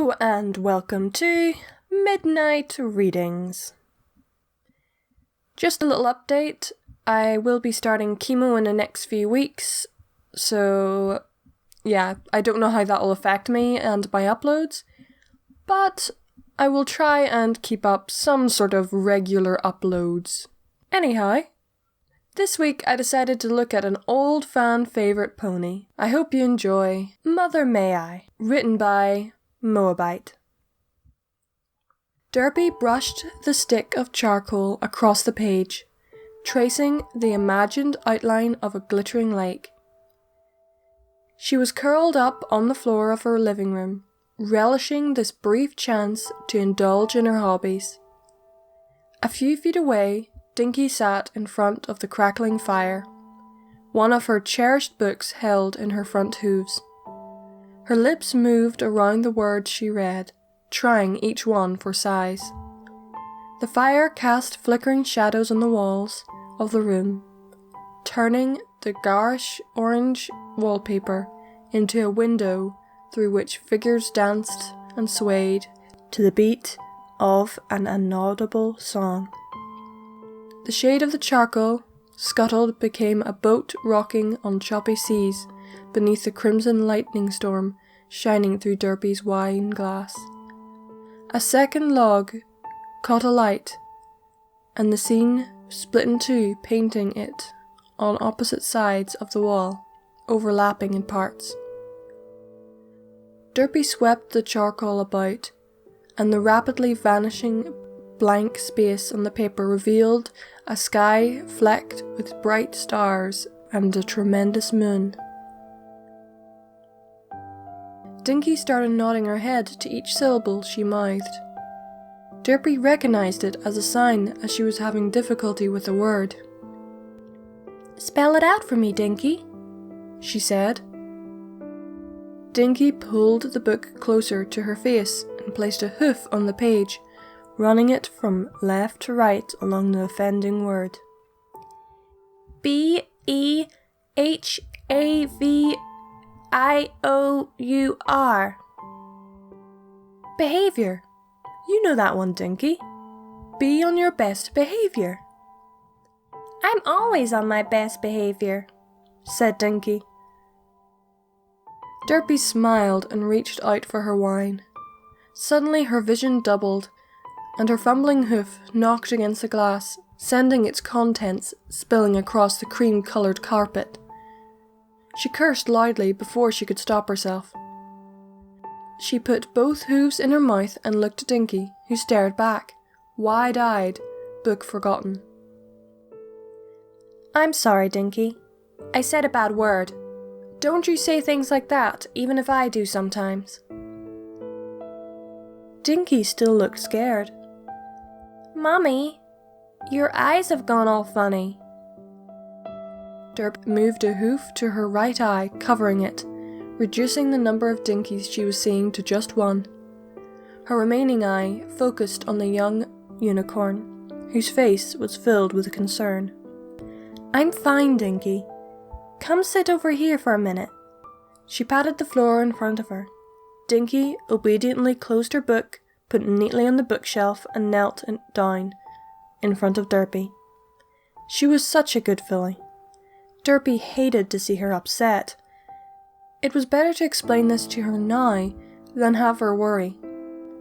Hello and welcome to Midnight Readings. Just a little update, I will be starting chemo in the next few weeks, so yeah, I don't know how that will affect me and my uploads, but I will try and keep up some sort of regular uploads. Anyhow, this week I decided to look at an old fan favourite pony. I hope you enjoy Mother May I, written by Moabite. Derpy brushed the stick of charcoal across the page, tracing the imagined outline of a glittering lake. She was curled up on the floor of her living room, relishing this brief chance to indulge in her hobbies. A few feet away, Dinky sat in front of the crackling fire, one of her cherished books held in her front hooves. Her lips moved around the words she read, trying each one for size. The fire cast flickering shadows on the walls of the room, turning the garish orange wallpaper into a window through which figures danced and swayed to the beat of an inaudible song. The shade of the charcoal scuttled became a boat rocking on choppy seas beneath the crimson lightning storm shining through Derpy's wine glass. A second log caught alight, and the scene split in two, painting it on opposite sides of the wall, overlapping in parts. Derpy swept the charcoal about, and the rapidly vanishing blank space on the paper revealed a sky flecked with bright stars and a tremendous moon. Dinky started nodding her head to each syllable she mouthed. Derpy recognised it as a sign as she was having difficulty with a word. "Spell it out for me, Dinky," she said. Dinky pulled the book closer to her face and placed a hoof on the page, running it from left to right along the offending word. Behavior. Behaviour. You know that one, Dinky. Be on your best behaviour. I'm always on my best behaviour, said Dinky. Derpy smiled and reached out for her wine. Suddenly her vision doubled, and her fumbling hoof knocked against the glass, sending its contents spilling across the cream-coloured carpet. She cursed loudly before she could stop herself. She put both hooves in her mouth and looked at Dinky, who stared back, wide-eyed, book forgotten. I'm sorry, Dinky. I said a bad word. Don't you say things like that, even if I do sometimes. Dinky still looked scared. Mummy, your eyes have gone all funny. Derp moved a hoof to her right eye, covering it, reducing the number of Dinkies she was seeing to just one. Her remaining eye focused on the young unicorn, whose face was filled with concern. I'm fine, Dinky. Come sit over here for a minute. She patted the floor in front of her. Dinky obediently closed her book, put it neatly on the bookshelf, and knelt down in front of Derpy. She was such a good filly. Derpy hated to see her upset. It was better to explain this to her now than have her worry.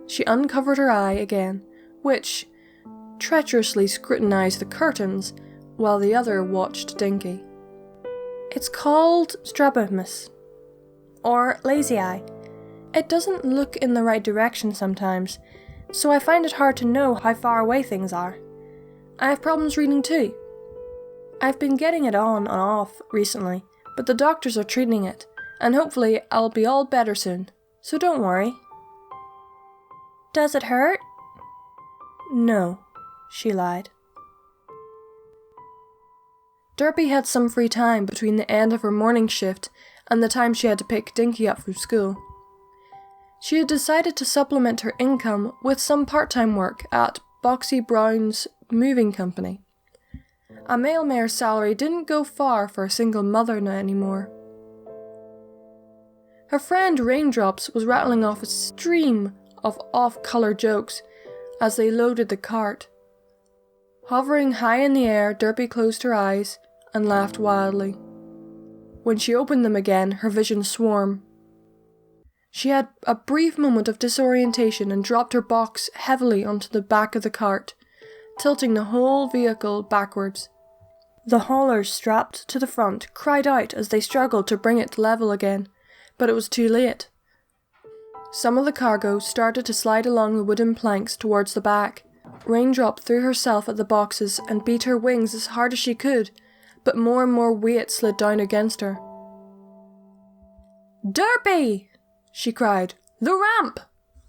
She uncovered her eye again, which treacherously scrutinised the curtains while the other watched Dinky. It's called strabismus, or lazy eye. It doesn't look in the right direction sometimes, so I find it hard to know how far away things are. I have problems reading too. I've been getting it on and off recently, but the doctors are treating it, and hopefully I'll be all better soon, so don't worry. Does it hurt? No, she lied. Derpy had some free time between the end of her morning shift and the time she had to pick Dinky up from school. She had decided to supplement her income with some part-time work at Boxy Brown's moving company. A male mare's salary didn't go far for a single mother now anymore. Her friend Raindrops was rattling off a stream of off-colour jokes as they loaded the cart. Hovering high in the air, Derpy closed her eyes and laughed wildly. When she opened them again, her vision swam. She had a brief moment of disorientation and dropped her box heavily onto the back of the cart, tilting the whole vehicle backwards. The haulers strapped to the front cried out as they struggled to bring it level again, but it was too late. Some of the cargo started to slide along the wooden planks towards the back. Raindrop threw herself at the boxes and beat her wings as hard as she could, but more and more weight slid down against her. "Derpy!" she cried. "The ramp!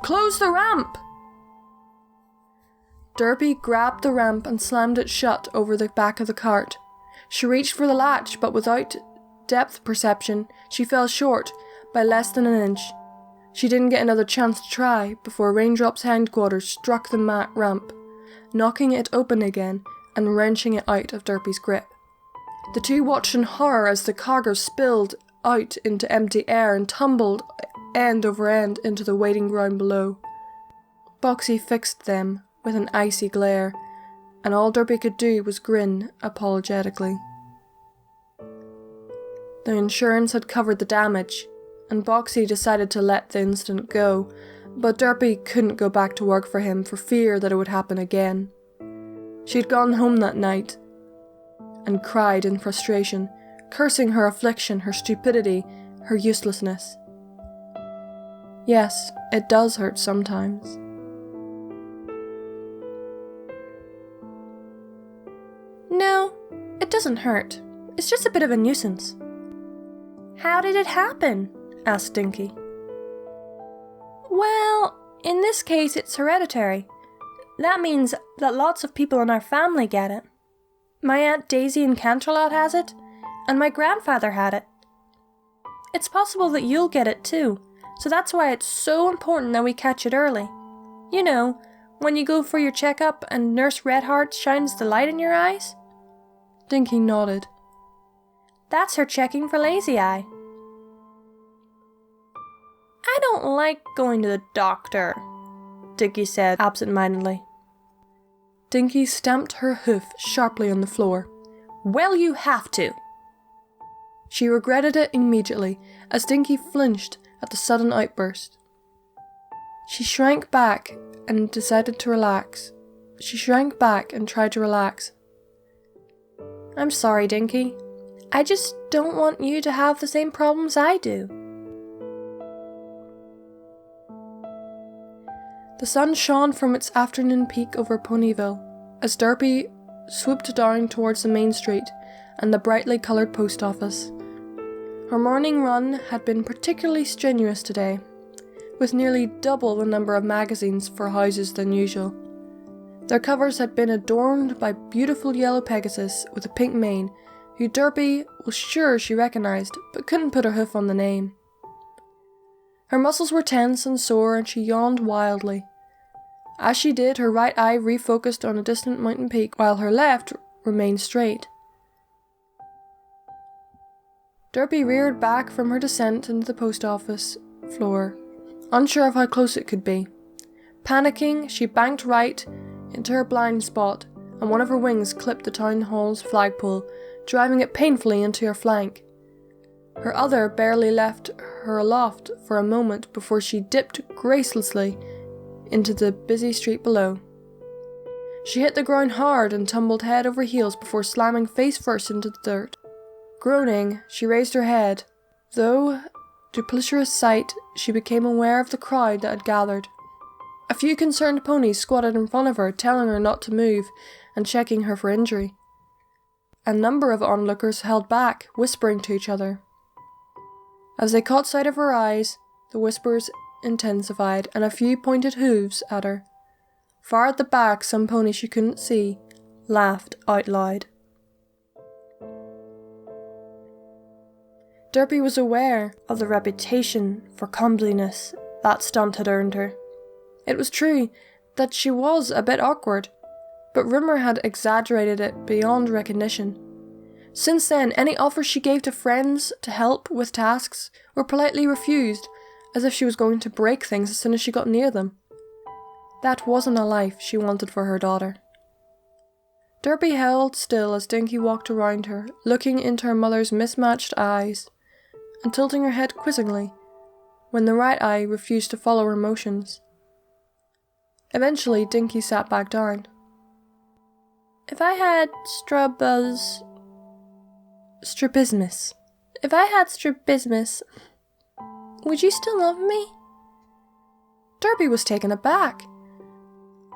Close the ramp!" Derpy grabbed the ramp and slammed it shut over the back of the cart. She reached for the latch, but without depth perception, she fell short by less than an inch. She didn't get another chance to try before Raindrop's hindquarters struck the ramp, knocking it open again and wrenching it out of Derpy's grip. The two watched in horror as the cargo spilled out into empty air and tumbled end over end into the waiting ground below. Boxy fixed them with an icy glare, and all Derpy could do was grin apologetically. The insurance had covered the damage, and Boxy decided to let the incident go, but Derpy couldn't go back to work for him for fear that it would happen again. She'd gone home that night and cried in frustration, cursing her affliction, her stupidity, her uselessness. Yes, it does hurt sometimes. No, it doesn't hurt. It's just a bit of a nuisance. How did it happen? Asked Dinky. Well, in this case it's hereditary. That means that lots of people in our family get it. My Aunt Daisy in Canterlot has it, and my grandfather had it. It's possible that you'll get it too, so that's why it's so important that we catch it early. You know, when you go for your checkup and Nurse Redheart shines the light in your eyes? Dinky nodded. That's her checking for lazy eye. I don't like going to the doctor, Dinky said absent-mindedly. Dinky stamped her hoof sharply on the floor. Well, you have to! She regretted it immediately as Dinky flinched at the sudden outburst. She shrank back and decided to relax. She shrank back and tried to relax. I'm sorry, Dinky. I just don't want you to have the same problems I do. The sun shone from its afternoon peak over Ponyville as Derpy swooped down towards the main street and the brightly coloured post office. Her morning run had been particularly strenuous today, with nearly double the number of magazines for houses than usual. Their covers had been adorned by beautiful yellow Pegasus with a pink mane, who Derpy was sure she recognised, but couldn't put her hoof on the name. Her muscles were tense and sore, and she yawned wildly. As she did, her right eye refocused on a distant mountain peak, while her left remained straight. Derpy reared back from her descent into the post office floor, unsure of how close it could be. Panicking, she banked right into her blind spot, and one of her wings clipped the town hall's flagpole, driving it painfully into her flank. Her other barely left her aloft for a moment before she dipped gracelessly into the busy street below. She hit the ground hard and tumbled head over heels before slamming face first into the dirt. Groaning, she raised her head. Though duplicitous sight, she became aware of the crowd that had gathered. A few concerned ponies squatted in front of her, telling her not to move and checking her for injury. A number of onlookers held back, whispering to each other. As they caught sight of her eyes, the whispers intensified, and a few pointed hooves at her. Far at the back, some ponies she couldn't see laughed out loud. Derpy was aware of the reputation for comeliness that stunt had earned her. It was true that she was a bit awkward, but rumour had exaggerated it beyond recognition. Since then, any offers she gave to friends to help with tasks were politely refused, as if she was going to break things as soon as she got near them. That wasn't a life she wanted for her daughter. Derpy held still as Dinky walked around her, looking into her mother's mismatched eyes, and tilting her head quizzingly, when the right eye refused to follow her motions. Eventually, Dinky sat back down. If I had strabismus, would you still love me? Derpy was taken aback.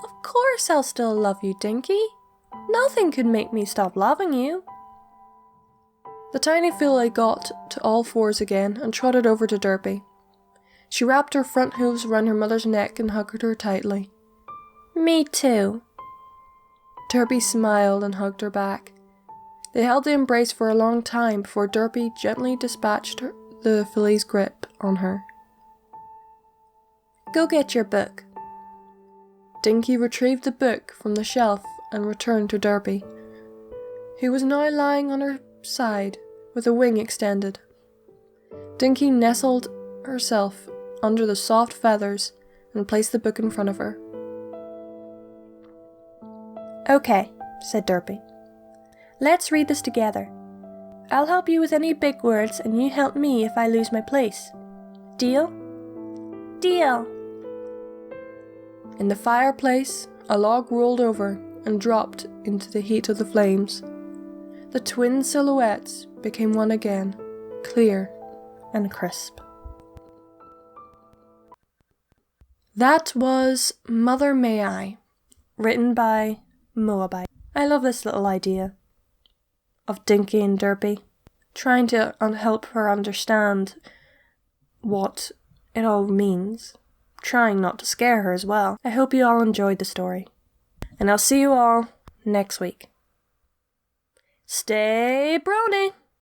Of course I'll still love you, Dinky. Nothing could make me stop loving you. The tiny filly got to all fours again and trotted over to Derpy. She wrapped her front hooves around her mother's neck and hugged her tightly. Me too. Derpy smiled and hugged her back. They held the embrace for a long time before Derpy gently dispatched the filly's grip on her. Go get your book. Dinky retrieved the book from the shelf and returned to Derpy, who was now lying on her side with a wing extended. Dinky nestled herself under the soft feathers and placed the book in front of her. Okay, said Derpy. Let's read this together. I'll help you with any big words and you help me if I lose my place. Deal? Deal! In the fireplace, a log rolled over and dropped into the heat of the flames. The twin silhouettes became one again, clear and crisp. That was Mother May I, written by Moabite. I love this little idea of Dinky and Derpy, trying to help her understand what it all means, trying not to scare her as well. I hope you all enjoyed the story, and I'll see you all next week. Stay brony!